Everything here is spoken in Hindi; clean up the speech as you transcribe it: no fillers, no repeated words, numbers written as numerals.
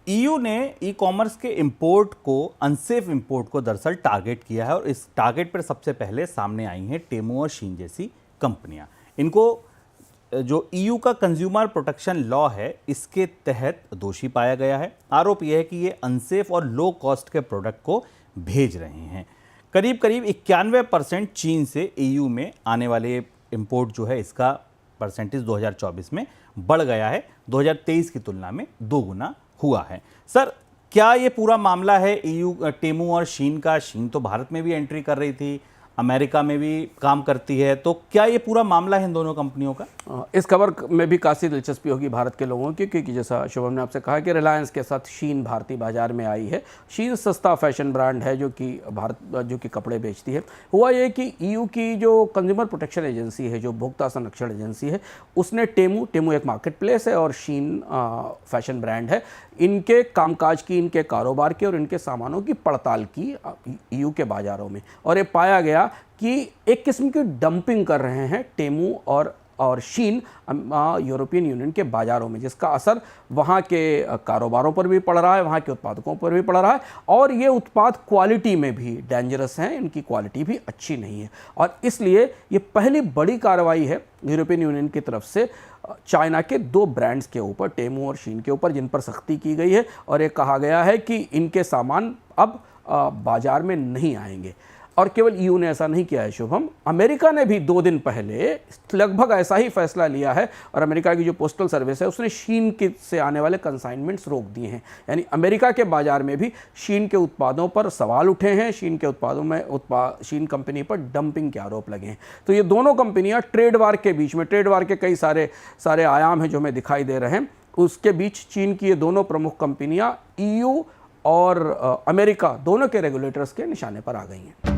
ईयू ने ई कॉमर्स के इंपोर्ट को, अनसेफ इंपोर्ट को दरअसल टारगेट किया है और इस टारगेट पर सबसे पहले सामने आई हैं टेमू और शीन जैसी कंपनियां। इनको जो ईयू का कंज्यूमर प्रोटेक्शन लॉ है इसके तहत दोषी पाया गया है। आरोप यह है कि ये अनसेफ और लो कॉस्ट के प्रोडक्ट को भेज रहे हैं। करीब करीब 91% चीन से ईयू में आने वाले इंपोर्ट जो है इसका परसेंटेज 2024 में बढ़ गया है, 2023 की तुलना में 2 गुना हुआ है। सर, क्या ये पूरा मामला है ईयू, टेमू और शीन का? शीन तो भारत में भी एंट्री कर रही थी, अमेरिका में भी काम करती है, तो क्या ये पूरा मामला है इन दोनों कंपनियों का? इस खबर में भी काफ़ी दिलचस्पी होगी भारत के लोगों की, क्योंकि जैसा शुभम ने आपसे कहा कि रिलायंस के साथ शीन भारतीय बाजार में आई है। शीन सस्ता फैशन ब्रांड है जो कि कपड़े बेचती है। हुआ ये कि ईयू की जो कंज्यूमर प्रोटेक्शन एजेंसी है, जो उपभोक्ता संरक्षण एजेंसी है, उसने टेमू एक मार्केट प्लेस है और शीन फैशन ब्रांड है, इनके कामकाज की, इनके कारोबार की और इनके सामानों की पड़ताल की ईयू के बाज़ारों में, और ये पाया गया कि एक किस्म की डंपिंग कर रहे हैं टेमू और शीन यूरोपियन यूनियन के बाज़ारों में, जिसका असर वहाँ के कारोबारों पर भी पड़ रहा है, वहाँ के उत्पादकों पर भी पड़ रहा है, और ये उत्पाद क्वालिटी में भी डेंजरस हैं, इनकी क्वालिटी भी अच्छी नहीं है। और इसलिए ये पहली बड़ी कार्रवाई है यूरोपियन यूनियन की तरफ से चाइना के 2 ब्रांड्स के ऊपर, टेमू और शीन के ऊपर, जिन पर सख्ती की गई है और ये कहा गया है कि इनके सामान अब बाज़ार में नहीं आएंगे। और केवल ईयू ने ऐसा नहीं किया है शुभम, अमेरिका ने भी 2 दिन पहले लगभग ऐसा ही फैसला लिया है, और अमेरिका की जो पोस्टल सर्विस है उसने शीन के से आने वाले कंसाइनमेंट्स रोक दिए हैं। यानी अमेरिका के बाजार में भी शीन के उत्पादों पर सवाल उठे हैं, शीन के उत्पादों में शीन कंपनी पर डंपिंग के आरोप लगे हैं। तो ये दोनों कंपनियां ट्रेड वार के बीच में, ट्रेड वार के कई सारे आयाम हैं जो हमें दिखाई दे रहे हैं, उसके बीच चीन की ये दोनों प्रमुख कंपनियाँ ईयू और अमेरिका दोनों के रेगुलेटर्स के निशाने पर आ गई हैं।